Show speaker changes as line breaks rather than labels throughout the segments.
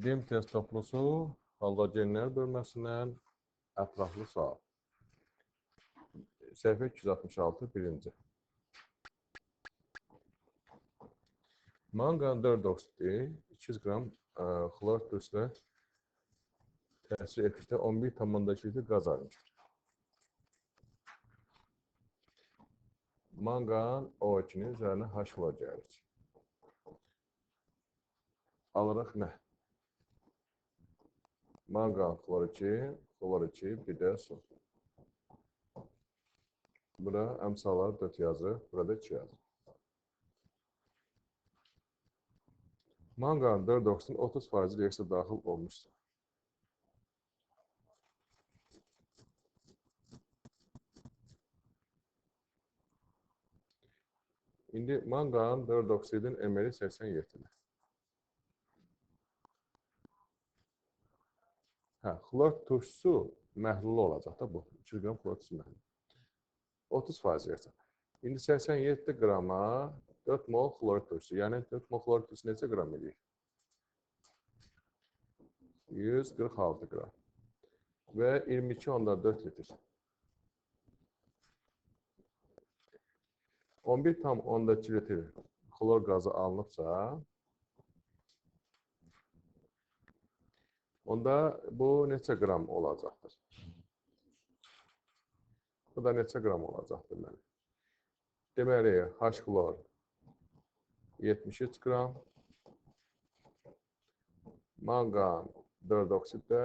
Dim test toplusu halogenlər bölməsindən ətraflı sual. Səhifə 266 birinci. Manqan 4 oksidi 200 qram xlor türsünə təsir etdikdə 11,2 qaz ayrılmışdır. Manqan O2-nin üzərinə H xlor gəlir. Alırıq nə? Manqan xlor 2, bir də su. Bura əmsallar 4 yazır, burada 2 yazır. Manqan 4 oksidin 30% reaksiya daxil olmuşdur. İndi manqan 4 oksidin emeri 87-dir. Xlor turşusu məhlulu olacaq da bu. 200 qram xlor turşusu məhlulu. 30% reaksiya. İndi 87 qrama 4 mol xlor turşusu. Yəni 4 mol xlor turşusu neçə qram edir? 146 qram. Və 22,4 litr. 11,2 litr xlor qazı alınıbsa, onda bu neçə qram olacaqdır? Bu da neçə qram olacaqdır mənim? Deməli, H xlor 73 qram, manqan 4 oksiddə,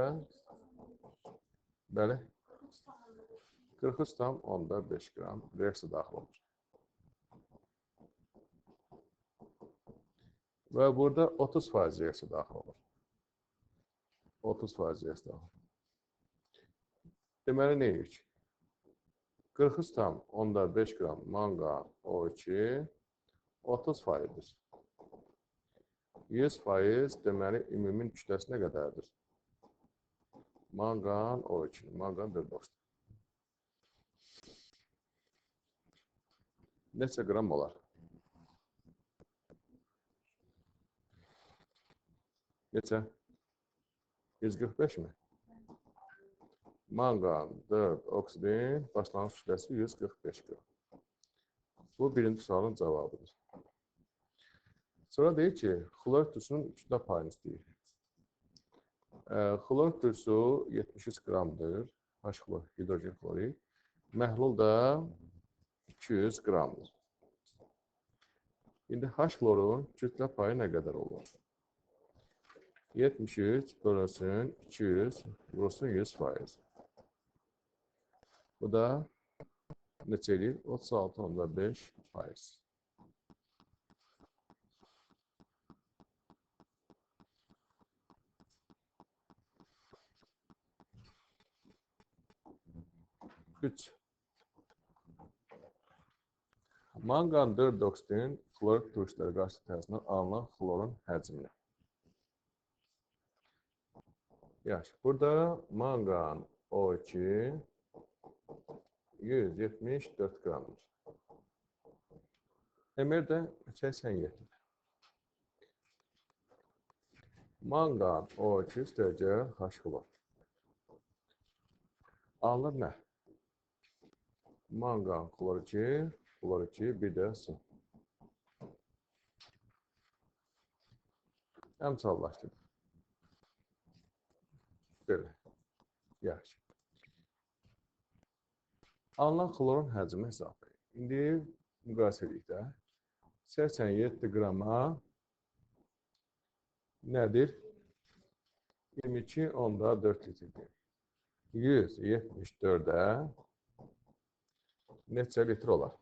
bəli, 43,5 qram reaksiya daxil olmuş. Və burada 30% reaksiya daxil olur. 30% reaksiya daxil. Deməli, nə edirik? 43,5 qram manqan O2 30%-dir. 100% deməli, ümumi kütləsi nə qədərdir? Manqan O2, manqan 4 oksid. Neçə qram olar? Neçə? 145 mi? Manqan 4 oksidin başlanğıc kütləsi 145 qram. Bu birinci sualın cavabıdır. Sonra deyir ki, xlor turşusunun kütlə payını istəyir. Xlor turşusu 73 qramdır. H xlor, hidrogen xlorid. Məhlul da 200 qramdır. İndi H xlorun kütlə payı nə qədər olur? 73 bölünsün 200 vurulsun 100%. Bu da neçə edir? 36,5%. Üç. Manqan 4 oksidin xlor turşuları qarşı tərəfindən alınan xlorun həcmini. Yaxşı, burada manqan O2 174 qramdır. Emer də 87-dir. Manqan O2 üstəcə H xlor. Alınır nə? Manqan xlor 2, bir də su. Əmsallaşdırır. Belə. Yaxşı. Alınan xlorun həcmi hesablayın. İndi müqayisə edikdə 87 qrama nədir? 22,4 litrdir. 174-ə neçə litr olar?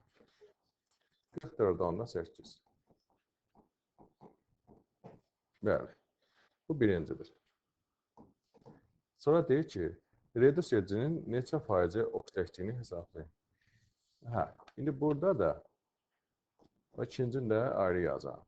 44,8. Bəli. Bu birincidir. Sonra deyir ki, redus edicinin neçə faizi oksidləşdiyini hesablayın. İndi burada da ikincini də ayrı yazalım.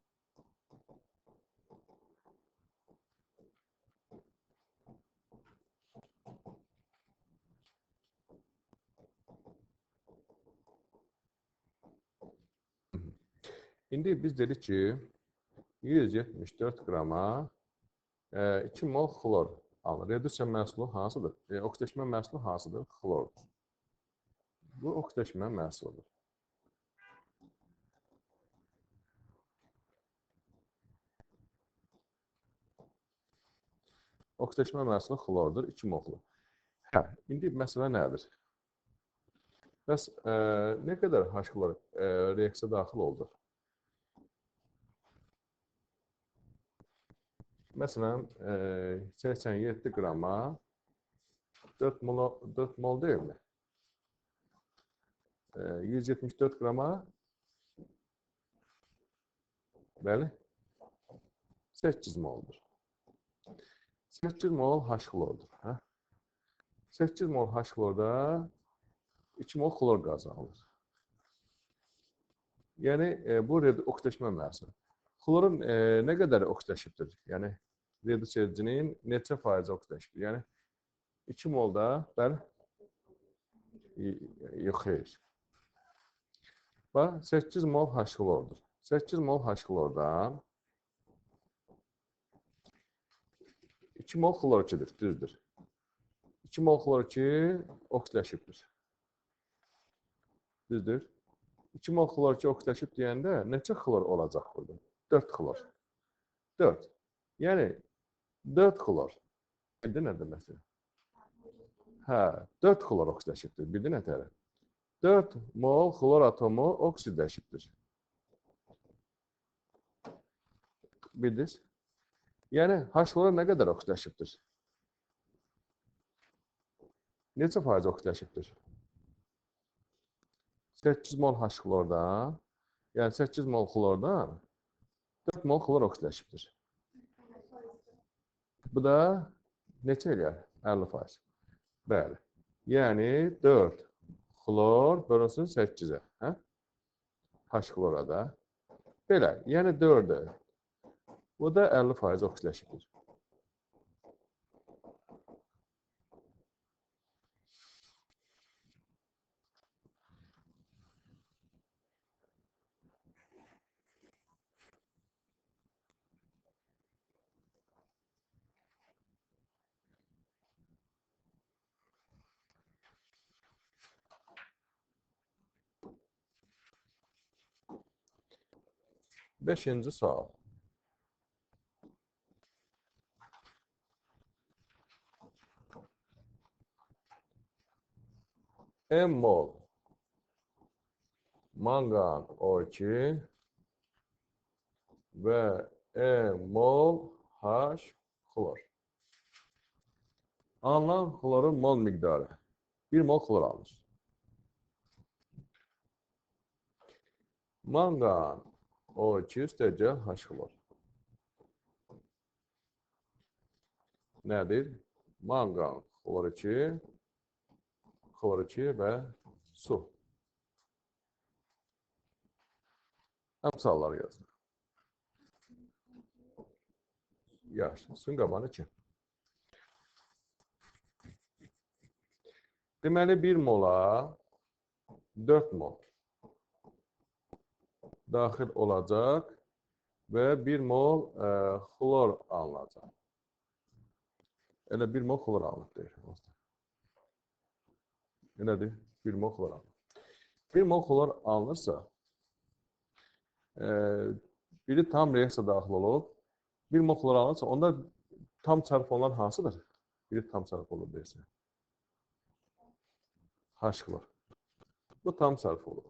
İndi biz dedik ki, 174 qrama 2 mol xlor alınır. Reduksiya məhsulu hansıdır? Oksidaşma məhsulu hansıdır? Xlordur. Bu oksidaşma məhsuludur. Oksidaşma məhsulu xlordur, 2 mol xlor. İndi məsələ nədir? Bəs nə qədər H-xlor reaksiya daxil oldu? Məsələn, 87 qrama 4 mol deyilmi? 174 qrama bəli 8 moldur. 8 mol H-xlordur. 8 mol H-xlorda 2 mol xlor qazı alır. Yəni, bu oksidaşma məhsulu. Xlorun nə qədər oksidaşibdir? Yəni, redus edicinin neçə faizi oksidaşibdir? Yəni, 2 molda, bəli? Yox, xeyr. Bax, 8 mol H-xlordur. 8 mol H-xlordan 2 mol xlor 2-dir, düzdür. 2 mol xlor 2 oksidaşibdir. Düzdür. 2 mol xlor 2 oksidaşib deyəndə neçə xlor olacaq burada? 4 xlor. 4. Yəni, 4 xlor. Bildi nə deməkdir? 4 xlor oksidaşibdir. Bildi nə tərəf? 4 mol xlor atomu oksidləşibdir. Bildiniz? Yəni, H-xlor nə qədər oksidaşibdir? Neçə faiz oksidaşibdir? 8 mol H-xlordan, yəni 8 mol xlordan 4 mol xlor oksidləşibdir. Bu da neçə eləyər? 50%. Bəli. Yəni 4 xlor bölünsün 8-ə. H-xlora da. Belə. Yəni 4-ə. Bu da 50% oksidləşibdir. Beşinci sual. M mol mangan O2 və M mol H-xlor. Alınan xlorun mol miqdarı 1 mol xlor alınır. Mangan O2 üstəcə H-xlor. Nədir? Mangan xlor 2 və su. Əmsalları yazılır. Yaxşı, suyun qabağını 2. Deməli, 1 mola 4 mol daxil olacaq və 1 mol xlor alınacaq. Elə 1 mol xlor alınıb deyir. Elədir? 1 mol xlor alınıb. 1 mol xlor alınırsa, biri tam reaksiya daxil olub, 1 mol xlor alınırsa, onda tam çarpı olunan hansıdır? Biri tam çarpı olur deyirsə. H-xlor. Bu tam çarpı olur.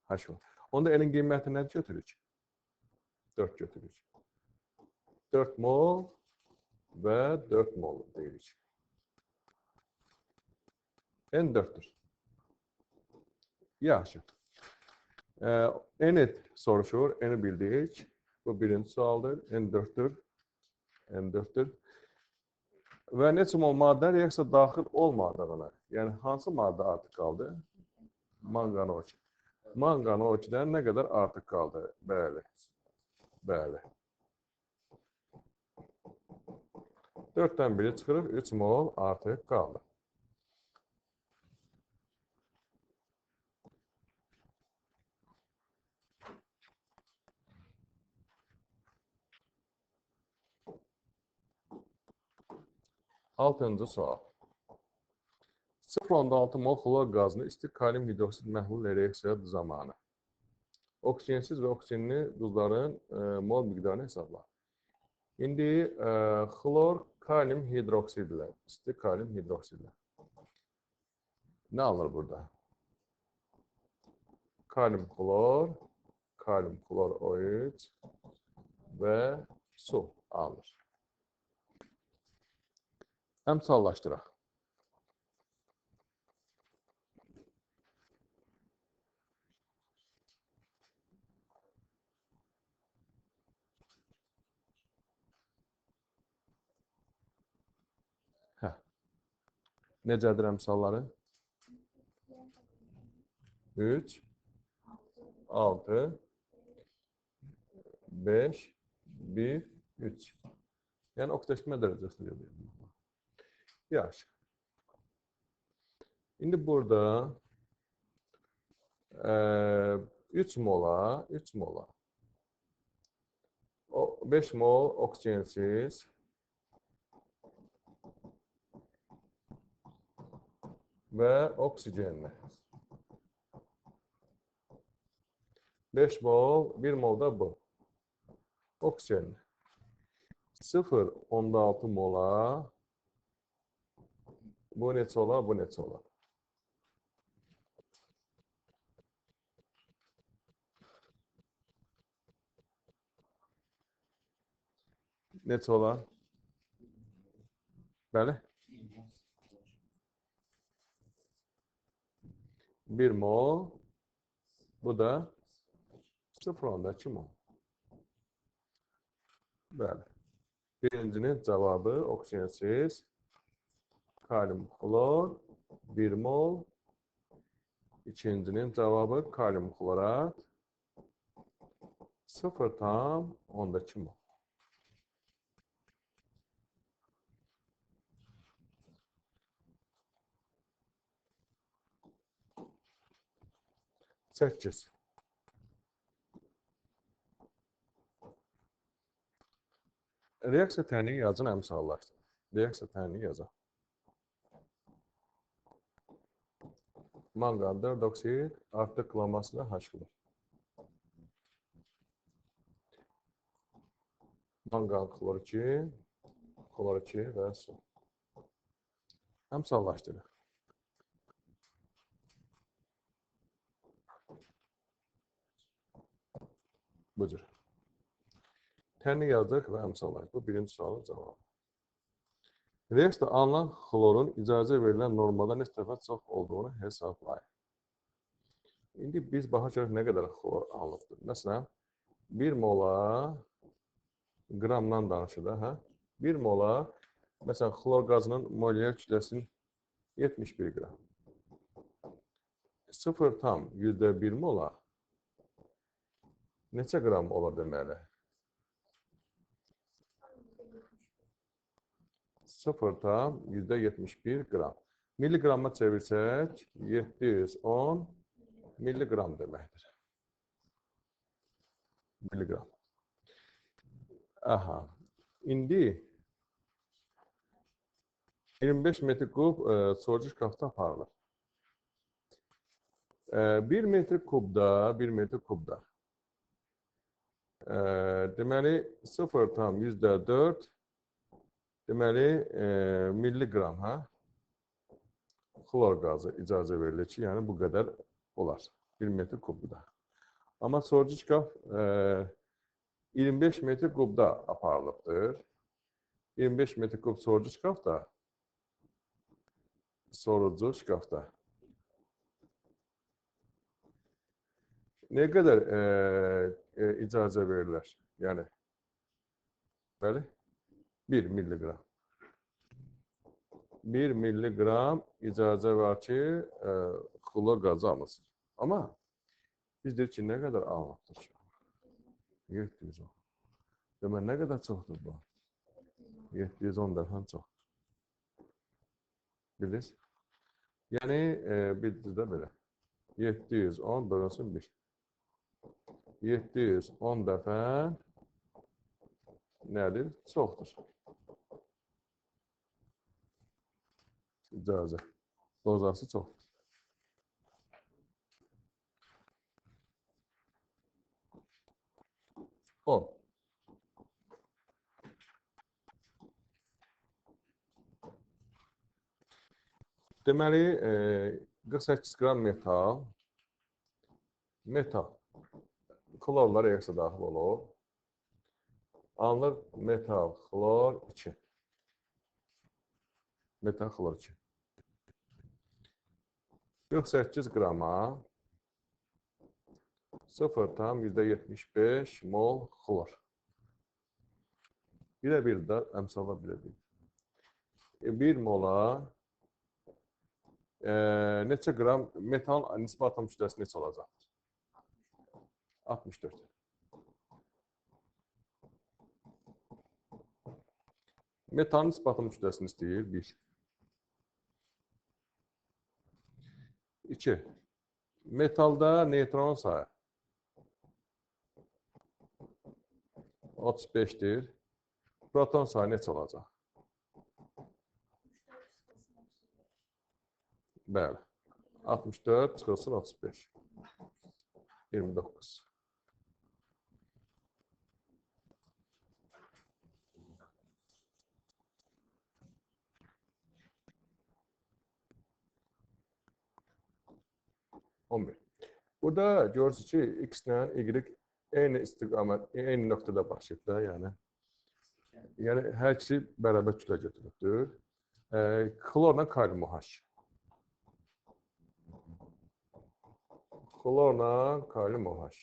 H-xlor. Onda N-in qiyməti nə götürürük? 4 götürürük. 4 mol və 4 mol deyirik. N 4'dür. Yaxşı. N soruşur, N'i bildik. Bu birinci sualdır. N 4'dür. N 4'dür. Və neçə mol maddə reaksiya daxil olmadığını, yəni hansı maddə artıq qaldı? Mangan O2. Mangan O2-dən nə qədər artıq qaldı? Bəli. Bəli. 4-dən biri çıxırıq, 3 mol artıq qaldı. 6-cı sual. 0,6 mol xlor qazını isti kalium hidroksid məhlul reaksiya zamanı oksijensiz və oksijenli duzların mol miqdarını hesabla. İndi xlor kalium hidroksidlə, isti kalium hidroksidlə. Nə alır burada? Kalium klor OH və su alır. Əmsallaşdıraq. Necədir əmsalları? 3, 6, 5, 1, 3. Yəni oksidaşma dərəcəsi deyilir. Yaxşı. İndi burada 3 mola 5 mol oksijensiz və oksijenli. 5 mol, 1 mol da bu. Oksijenli. 0,6 mola bu neçə olar, bu neçə olar? Neçə olar? Bəli? 1 mol, bu da 0,2 mol. Bəli. Birincinin cavabı oksijensiz kalium klor 1 mol. İkincinin cavabı kalium klorat 0,2 mol. Sekiz. Reaksiya tənliyi yazın, əmsallaşdır. Reaksiya tənliyi yazın. Manqan 4 oksid artıq klamasıyla H2. Manqan klor 2 və su. Əmsallaşdırır. Bu cür. Tənlik yazdıq və əmsallaşdırır. Bu birinci sualın cavabı. Reaksiyada alınan xlorun icazə verilən normalda neçə dəfə çox olduğunu hesablayın. İndi biz baxacaq nə qədər xlor alınıbdır. Məsələn, 1 mola qramdan danışır da, 1 mola, məsələn, xlor qazının molyar kütləsinin 71 qram. 0,1 mola neçə qram ola deməli? 0,71 qram. Milliqrama çevirsək, 710 milliqram deməkdir. Milliqram. Aha. İndi 25 metr kub soğucu şkafda aparılır. 1 metr kubda deməli 0,4 deməli milliqram xlor qazı icazə verilir ki, yəni bu qədər olar 1 metr kubda. Amma soğucu şkaf 25 metr kubda aparılıbdır. 25 metr kub soğucu şkafda. Nə qədər icazə verirlər? Yəni, bəli, 1 milliqram. 1 milliqram icazə var ki, xlor qazı alınsın. Amma biz deyirik ki, nə qədər alınıbdır ki? 710. Demək, nə qədər çoxdur bu? 710 dəfən çoxdur. Bilirsiniz? Yəni, bizdə belə. 710 bölünsün 1. 710 dəfə nədir? Çoxdur. icazə. Dozası çox. 10. Deməli, 48 qram metal, klorla reaksiya daxil olur. Alınır metal, xlor 2. Metal, xlor 2. 48 qrama 0,75 mol xlor. Bir də əmsala biləcək. 1 mola neçə qram metal nisbi atom kütləsi neçə olacaq? 64. Metal nisbi atom kütləsini istəyir 1. 2. Metalda neutron sayı 35'dir. Proton sayı neçə olacaq? Bəli. 64 çıxılsın 35. 29. Burada görürsünüz ki, X ilə Y eyni istiqamət, eyni nöqtədə başlayıb da, yəni hər ikisi bərabər kütlə götürübdür. Xlorla kalium OH. Xlorla kalium OH.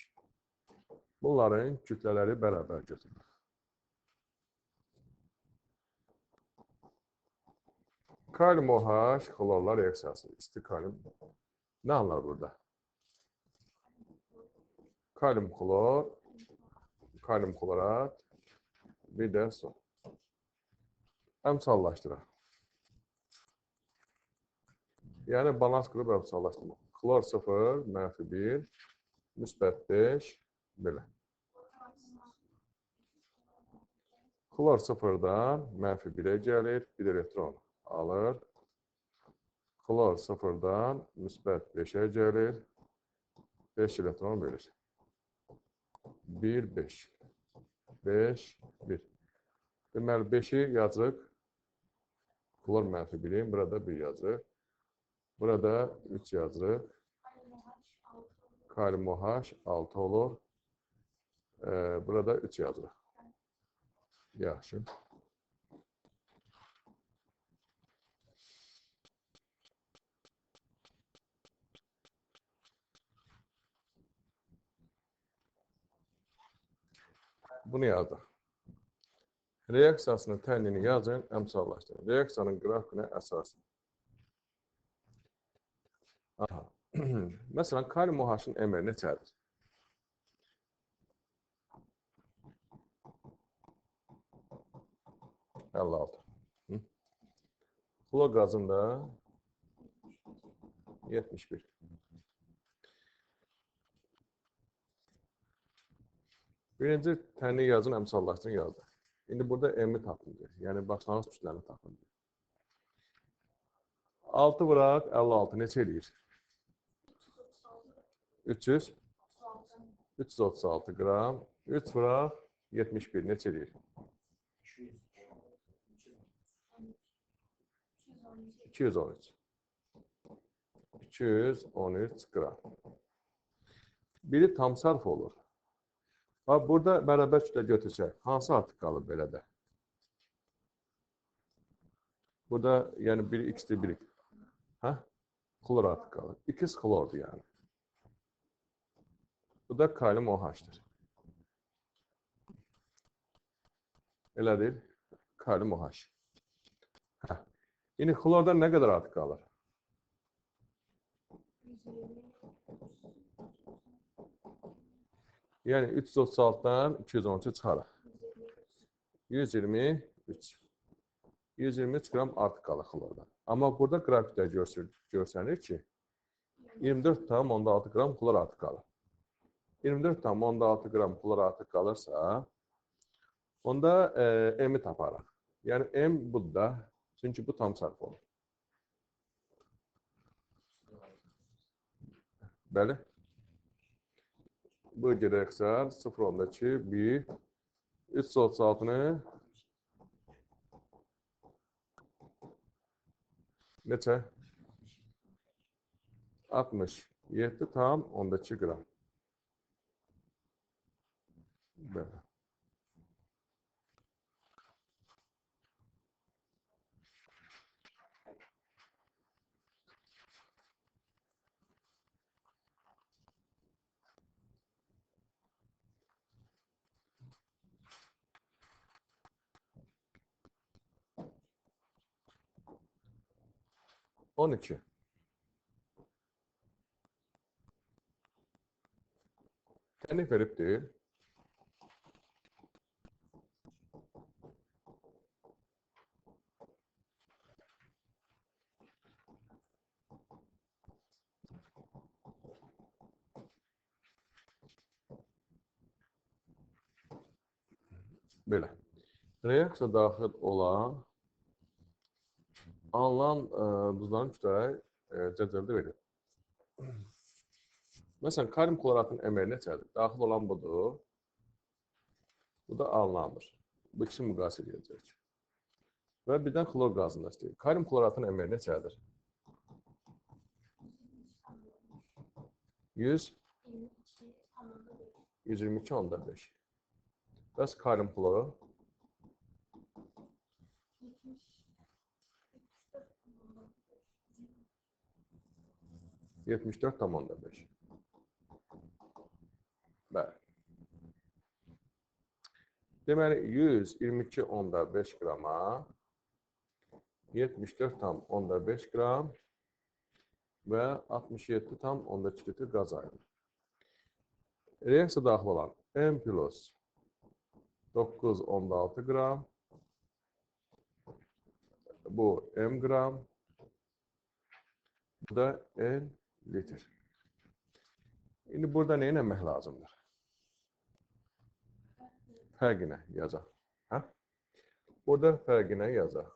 Bunların kütlələri bərabər götürülür. Kalium OH, xlorla reaksiyası, isti kalium. Nə anlar burada? Kalium xlor, kalium xlorat, bir də su. Əmsallaşdıraq. Yəni, balans qrup əmsallaşdırmaq. Xlor 0, -1, -5, belə. Xlor 0-dan -1-ə gəlir, bir elektron alır. Xlor 0-dan -5-ə gəlir, 5 elektron verir. 1, 5. 5, 1. Deməli, 5-i yazırıq. Xlor -1-in, burada 1 yazırıq. Burada 3 yazırıq. Kalium OH 6 olur. Burada 3 yazırıq. Yaxşı. Bunu yazdıq. Reaksiyasının tənini yazın, əmsallaşdırın. Reaksiyanın qrafikinə əsasən. Məsələn, kalium OH-ın MR neçədir? Xlor qazında 71. Birinci təni yazın, əmsallaşdırın, yazdı. İndi burada M-i tapındır. Yəni, başlanğıc kütləni tapındır. 6 vuraq, 56 neçə eləyir? 300. 336 qram. 3 vuraq, 71 neçə eləyir? 213. 213 qram. Biri tam sərf olur. Burada bərabər kütlə götürsək, hansı artıq qalır belə də? Burada, yəni, biri X-dir, biri xlor artıq qalır. İkiz xlordur, yəni. Bu da kalium OH-dir. Elədir, kalium OH. İndi xlordan nə qədər artıq qalır? Yəni 336-dan 213 çıxaraq. 123. 123 qram artıq qalır xlordan. Amma burada qrafikdə görsənir ki, 24,6 qram xlor artıq qalır. 24,6 qram xlor artıq qalırsa, onda M-i taparıq. Yəni M budur da, çünki bu tam sərf olur. Bəli. Bu gereksel 0,2, 1, 3 36'nı neçə? 67 tam 12 gram. Belə. On iki. Tənif veribdir. Belə. Reaksiya daxil olan alınan buzların kütləyi cədvəldə verir. Məsələn, kalium kloratın əməyi neçədir? Daxil olan budur. Bu da alınandır. Bu ikisini müqayisə edəcək. Və birdən xlor qazını istəyir. Kalium kloratın əməyi neçədir? 122,5. Bəs kalium kloru? 74,5. Bəli. Deməli, 122,5 qrama 74,5 qram və 67,2 litr qaz ayrılır. Reaksiya daxil olan M plus 9,6 qram, bu M qram, bu da N litr. İndi burada nə etmək lazımdır? Fərqinə yazaq. Hə? Burada fərqinə yazaq.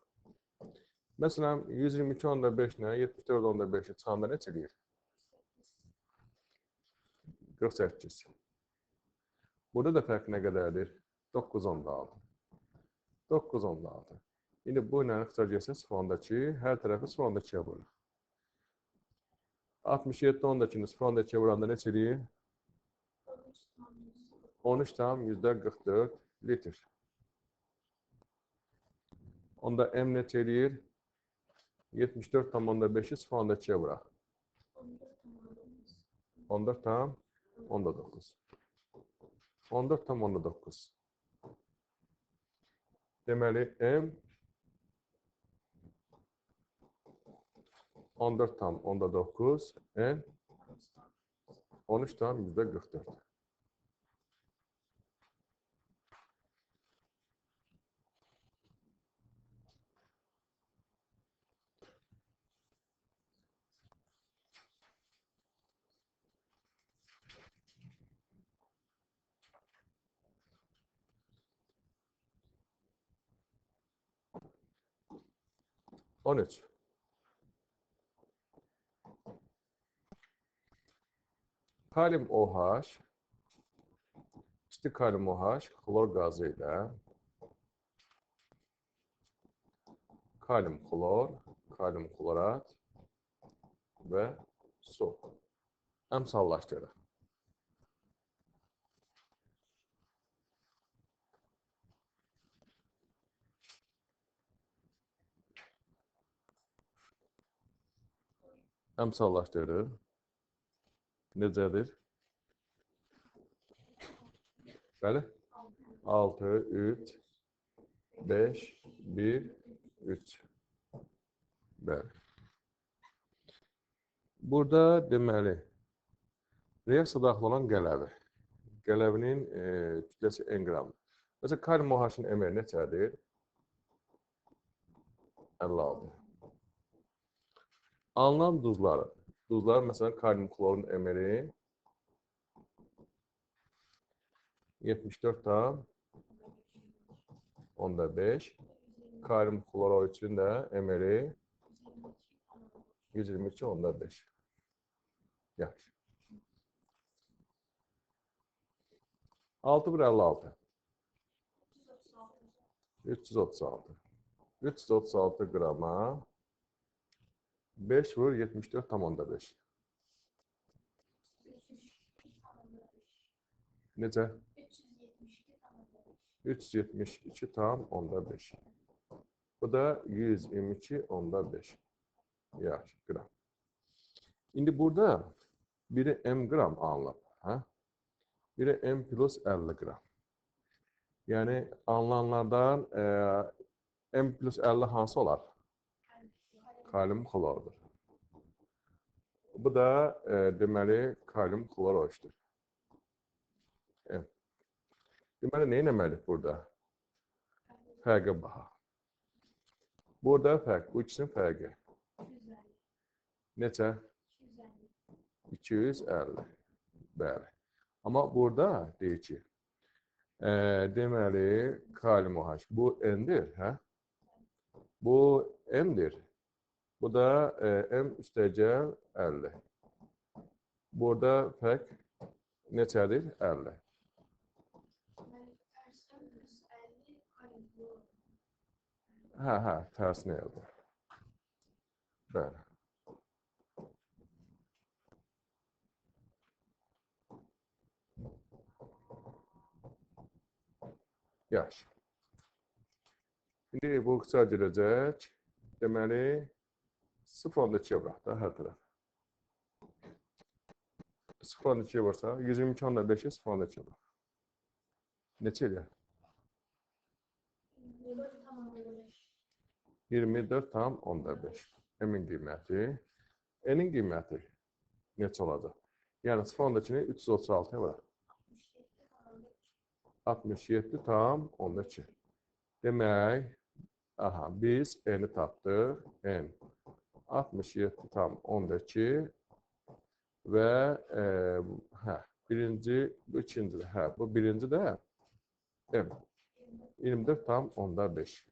Məsələn, 122,5 ilə 74,5-i çıxanda neçə eləyir? 48. Burada da fərq nə qədərdir? 9,6. 9,6. İndi bu ilə ixtisarcısı 0,2, hər tərəfi 0,2-yə bölür. 67,2-ni 0,2-yə vuranda neçə eləyir? 13,44 litr. Onda M neçə eləyir? 74,5-i 0,2-yə vuraq. 14,9. 14,9. Deməli, M 14,9, N 13,44. On üç. Kalium OH, içli kalium OH, xlor qazı ilə kalium xlor, kalium xlorat və su əmsallaşdırır. Əmsallaşdırır. Necədir? Bəli? 6, 3, 5, 1, 3. Bəli. Burada deməli, reaksiya daxil olan qələvi. Qələvinin kütləsi N qramdır. Məsələn, kalium OH-ın əməyi neçədir? 56. Alınan duzları. Duzlar, məsələn, kalium klorun əməyi 74,5. Kalium kloro üçün də əməyi 122,5. Yaxşı. 6 bir 56. 336. 336 grama 5 vur 74 tam onda 5. Necə? 372 tam onda 5. Bu da 122 onda 5. Yaxşı, gram. İndi burada biri m gram alınıb. Hə? Biri m plus 50 gram. Yəni alılanlardan m plus 50 hansı olar? Kalium klordur. Bu da deməli kalium kloroşdur. Deməli nə etməliyik burada? Fərqə baxaq. Burada fərq, bu ikisinin fərqi. Neçə? 250. Bəli. Amma burada deyir ki, deməli kalium OH. Bu N'dir, hə? Bu M'dir. Bu da M üstəgəl 50. Burada fərq neçədir? 50. Hə, tərsini yazdım. Bəli. Yaxşı. İndi bu qısa gələcək. Deməli, 0.2 bıraq da hər tərəf. 0.2 varsa, 122.5'i 0.2 bıraq. Neçə eləyər? 24 tam onda 5. M'in qiyməti. N'in qiyməti neçə olacaq? Yəni 0.2'ni 336'ya bıraq. 67 tam onda 2. Demək, aha, biz N'ni tapdıq. N 67 tam onda 2 və birinci, bu ikincidir. Hə, bu birinci də M 24 tam onda 5.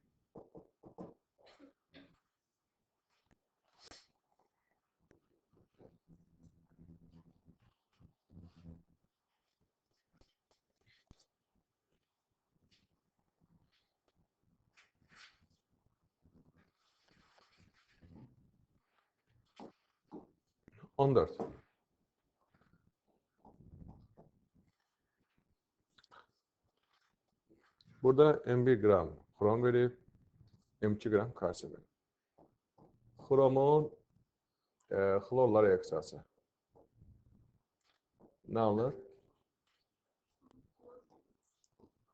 On dört. Burada M1 gram krom verib, M2 gram kalsiyum verib. Kromun xlorla reaksiyası. Nə alır?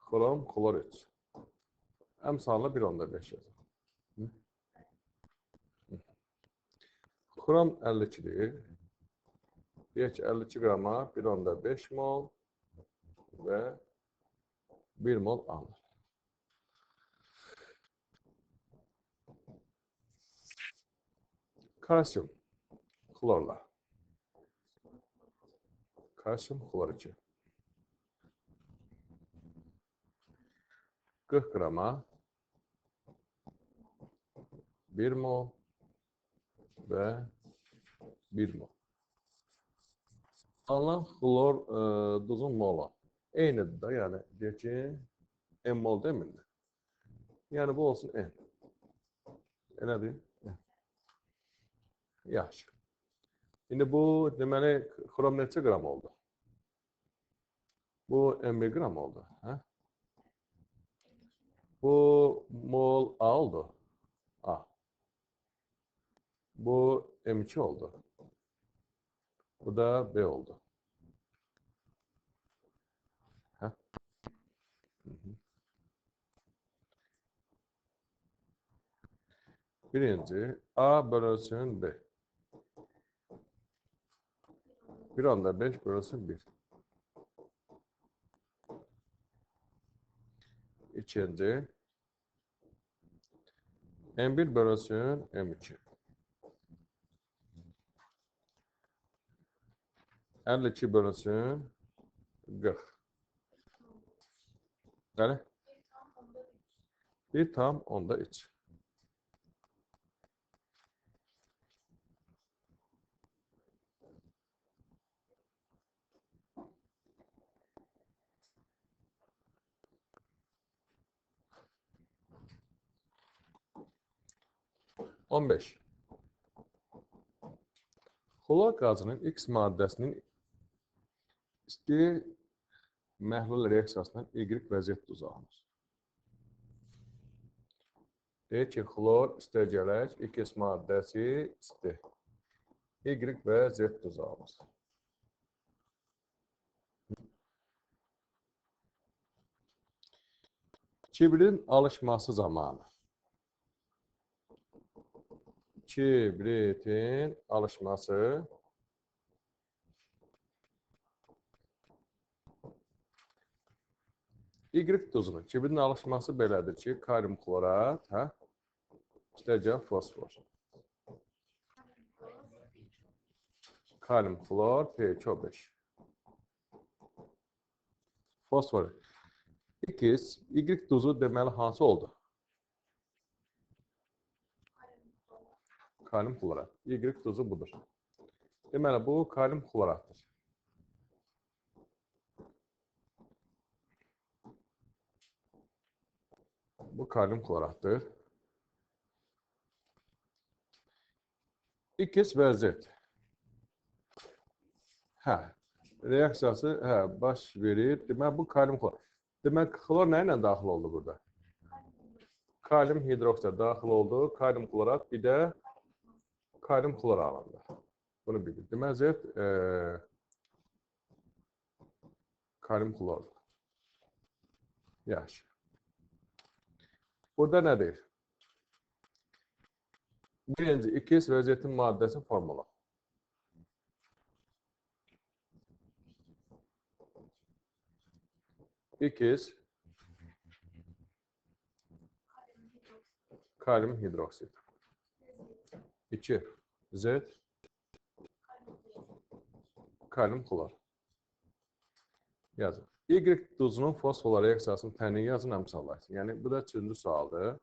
Krom, klorit. Əmsalına 1.5 yazır. Krom 52'dir. Deyək ki, 52 qrama 1.5 mol və 1 mol alır. Kalsiyum xlorla. Kalsiyum xlor 2. 40 qrama 1 mol və 1 mol. Alınan xlor duzun mola. Eynidir da, yəni deyək ki, M mol demirlər. Yəni bu olsun N. Elədir? Yaxşı. İndi bu deməli xrom neçə qram oldu? Bu M1 qram oldu. Hə? Bu mol A oldu. A. Bu M2 oldu. Bu da B oldu. Hə? Birinci A bölünsün B. 1.5 bölünsün 1. İkinci M1 bölünsün M2. 52 bölünsün 40. Bəli? 1 tam onda 3. 15. Xlor qazının X maddəsinin isti məhlul reaksiyasından Y və Z duzu alınır. Deyək ki, xlor istəcələk X maddəsi isti. Y və Z duzu alınır. Kibritin alışması zamanı. Kibritin alışması Y duzunun. Kibritin alışması belədir ki, kalium klorat, istəcək fosfor. Kalium klor, pH-O5. Fosfor. X, Y duzu deməli hansı oldu? Kalium klorat. Y duzu budur. Deməli, bu kalium kloratdır. Bu kalium kloratdır. X və Z. Reaksiyası baş verir. Deməli, bu kalium klorat. Demək, xlor nə ilə daxil oldu burada? Kalium hidroksid daxil oldu. Kalium klorat, bir də kalium klor alındı. Bunu bilir. Demək, Z kalium klordur. Yaxşı. Burada nə deyir? Birinci, X və Z-in maddəsi formula. X kalium hidroksid. 2. Z kalium klor. Yazın. Y duzunun fosforla reaksiyasının tənini yazın, əmsallaşsın. Yəni, bu da 3-cü sualdır.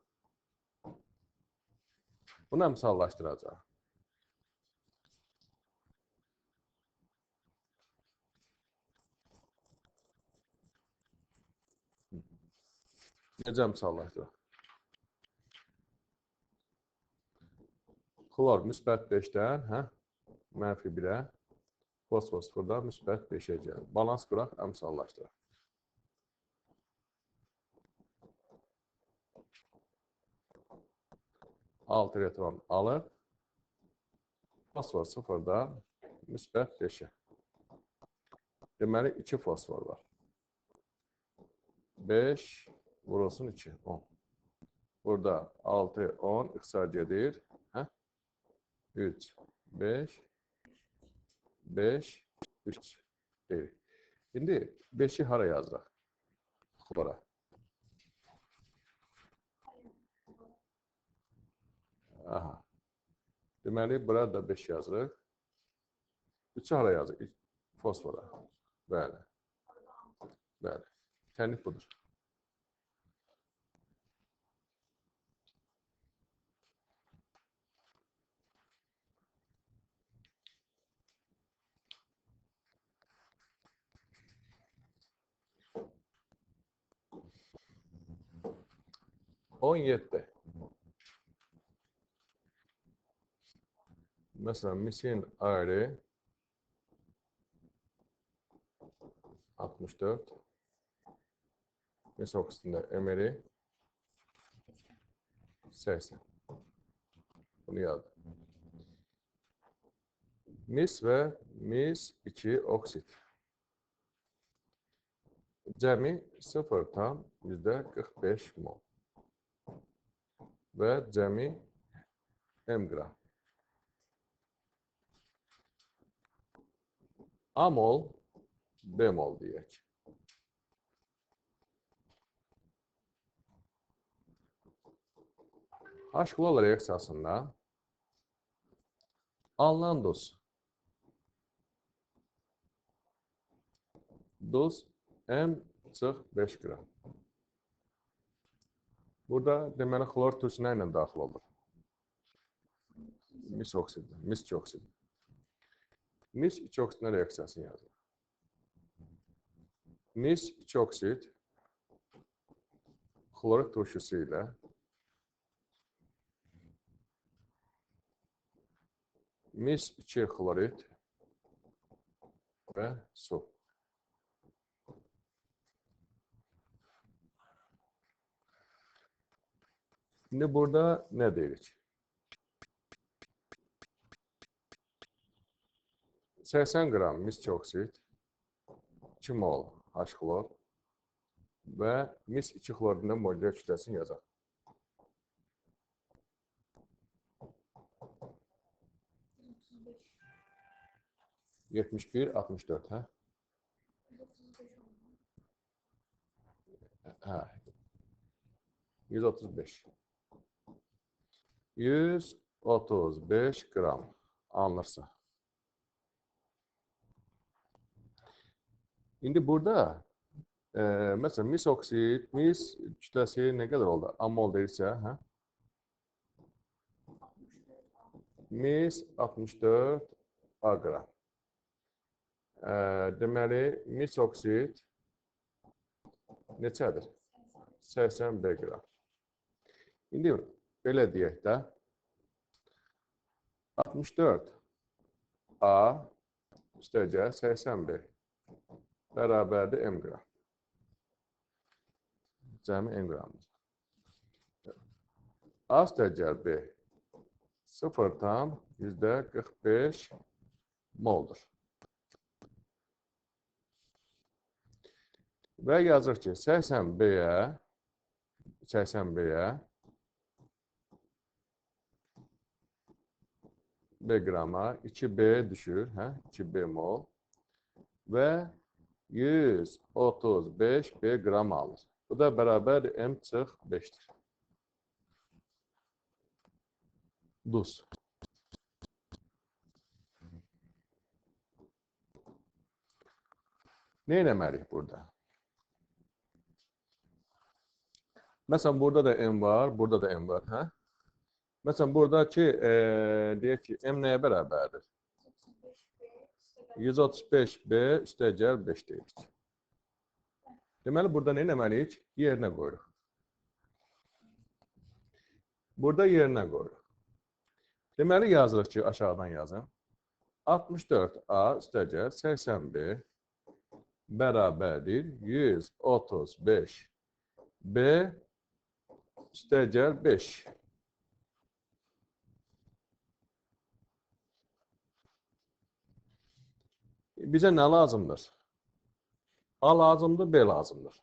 Bunu əmsallaşdıracaq. Necə əmsallaşdıraq? Xlor müsbət 5-dən, mənfi 1-ə, fosfor 0-dan müsbət 5-ə gəlir. Balans quraq, əmsallaşdıraq. Altı elektron alır. Fosfor 0-dan müsbət 5-ə. Deməli, 2 fosfor var. 5 vurulsun 2, 10. Burada 6, 10 ixtisar gedir. 3, 5, 5, 3 deyil. İndi 5-i hara yazıraq? Xlora. Aha. Deməli, burada da 5 yazırıq. 3-ü hara yazırıq? Fosfora. Bəli. Bəli. Tənlik budur. On yeddi. Məsələn, misin ayrı 64. Mis oksitində emeri 80. Bunu yazdım. Mis və mis 2 oksit. Cəmi 0,45 mol. Və cəmi m qram. A mol, B mol deyək. H-klor reaksiyasında alınan duz M-5 qram. Burada deməli xlor turşu nə ilə daxil olur? Mis oksidi, mis 2 oksidi. Mis 2 oksidin reaksiyasını yazır. Mis 2 oksid xlorid turşusu ilə mis 2 xlorid və su. Şimdi burada nə deyirik? 80 qram mis oksid, 2 mol H-xlor və mis 2 xlorindən molekülər kütləsini yazaq. 71, 64, hə? Hə. 135. 135 qram alınırsa. İndi burada məsələn mis oksid, mis kütləsi nə qədər oldu? Amol deyirsə, hə? Mis 64 A qram. Deməli, mis oksid neçədir? 80 B qram. İndi belə deyək də, 64 A üstəcə 80 B bərabərdir M qram. Cəmi M qramdır. A üstəcə B 0,45 moldur. Və yazır ki, 80 B-yə B qrama 2B düşür, hə? 2B mol və 135 B qram alır. Bu da bərabər M çıx 5'dir. Duz. Ne eləməliyik burada? Məsələn, burada da M var, burada da M var, hə? Məsələn, buradakı, deyək ki, M nəyə bərabərdir? 135B üstəgəl 5 deyirik. Deməli, burada nə eləməliyik? Yerinə qoyuruq. Burada yerinə qoyuruq. Deməli, yazırıq ki, aşağıdan yazın. 64A üstəgəl 80B bərabərdir 135B üstəgəl 5. Bizə nə lazımdır? A lazımdır, B lazımdır.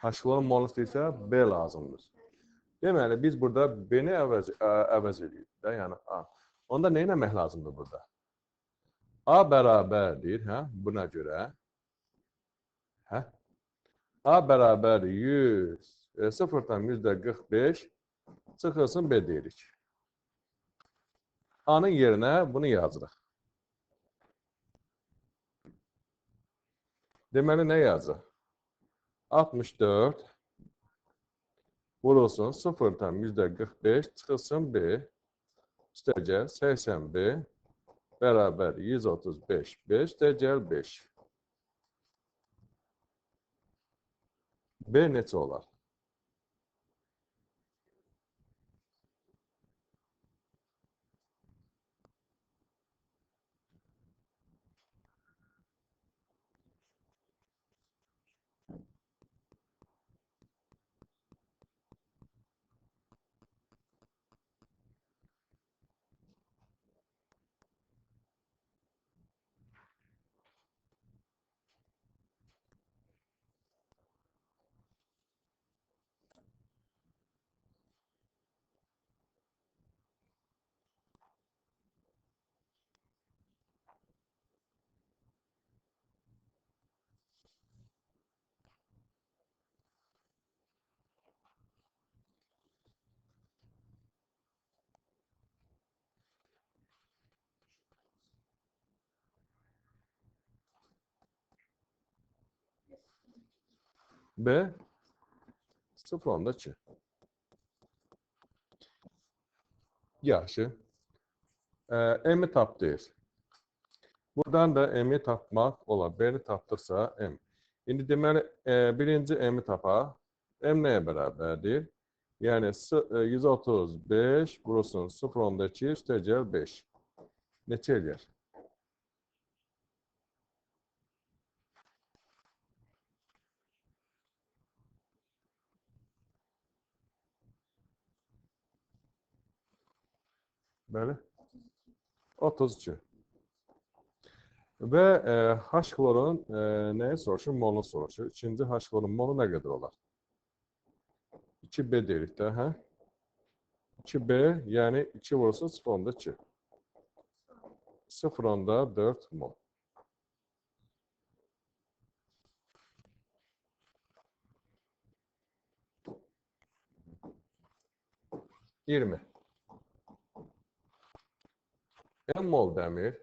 H-xlorun molu isə B lazımdır. Deməli, biz burada B-ni əvəz edirik. Yəni A. Onda nə eləmək lazımdır burada? A bərabərdir, hə? Buna görə. Hə? A bərabər 0,45 çıxılsın B deyirik. A-nın yerinə bunu yazırıq. Deməli, nə yazırıq? 64 vurulsun 0,45 çıxılsın B üstəgəl 80B bərabər 135 B üstəgəl 5. B neçə olar? B 0,2. Yaxşı. M-i tapdıq. Buradan da M-i tapmaq olar. B-ni tapdırsa M. İndi deməli, birinci M-i tapaq. M nəyə bərabərdir? Yəni 135 vurulsun 0.2 üstəgəl 5. Neçə eləyər? Bəli. 32. Və H xlorun nəyi soruşur? Molunu soruşur. İkinci H xlorun molu nə qədər olar? 2B deyirik də, hə? 2B, yəni 2 vurulsun 0.2. 0.4 mol. M mol dəmir,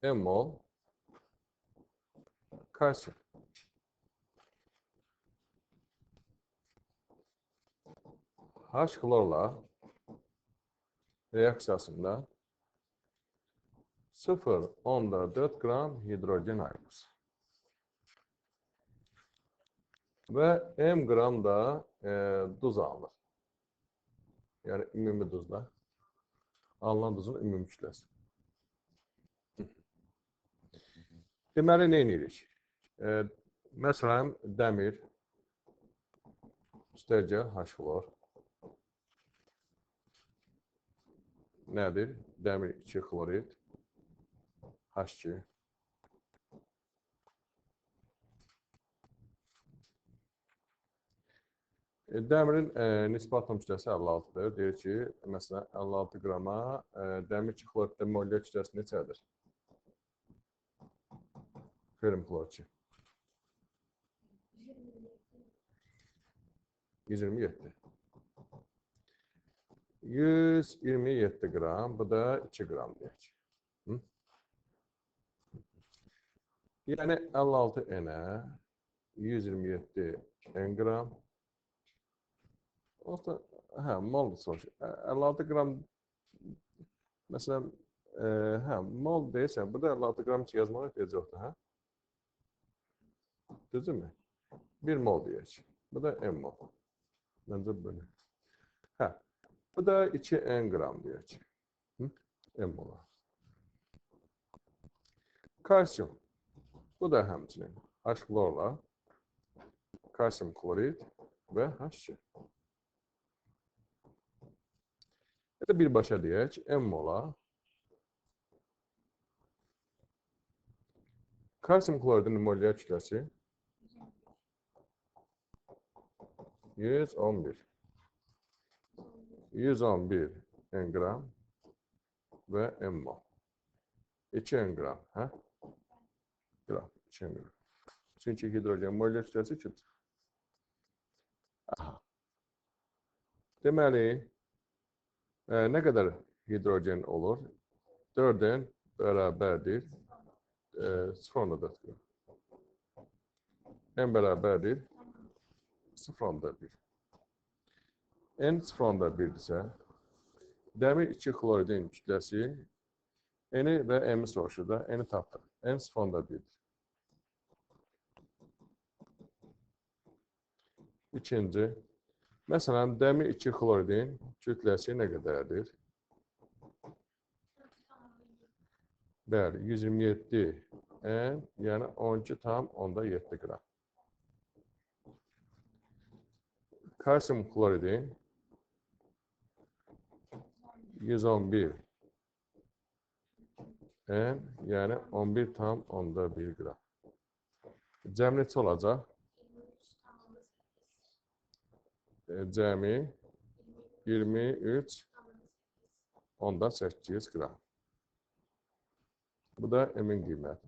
M mol kalsiyum. H xlorla reaksiyasında 0.4 qram hidrogen ayrılır. Və M qram da duz alınır. Yəni, ümumi duzla. Alınan duzun ümumi kütləsi. Deməli, nə edirik? Məsələn, dəmir, üstəgəl H xlor. Nədir? Dəmir 2 xlorid, H2. Dəmirin nisbi atom kütləsi 56-dır. Deyir ki, məsələn, 56 qrama dəmir 2 xloriddə molekülər kütləsi neçədir? Ferum xlor 2. 127. 127 qram, bu da 2 qram deyək. Yəni 56 N-ə 127 N qram. Hə, mol soruşur. 56 qram, məsələn, hə, mol deyirsən, burada 56 qram ki, yazmağa ehtiyac yoxdur, hə? Düzdürmü? 1 mol deyək. Bu da M mol. Məncə böyle. Hə, bu da 2 N qram deyək. M mola. Kalsiyum. Bu da həmçinin H xlorla kalsiyum klorid və H2. Ya da birbaşa deyək, M mola kalsiyum kloridinin molekülər kütləsi 111. 111 N qram və M mol. 2 N qram, hə? Qram, 2 N qram. Çünki hidrogen molekülər kütləsi 2. Aha. Deməli, nə qədər hidrogen olur? 4N bərabərdir 0.4 qram. N bərabərdir 0.1. N 0.1-dirsə, dəmir 2 xloridin kütləsi N-i və M-i soruşur da, N-i tapdıq. N 0.1-dir. İkinci, məsələn, dəmir 2 xloridin kütləsi nə qədərdir? Bəli, 127 N, yəni 12,7 qram. Kalsiyum xloridin 111 N, yəni 11,1 qram. Cəmi neçə olacaq? Cəmi 23,8 qram. Bu da M-in qiyməti.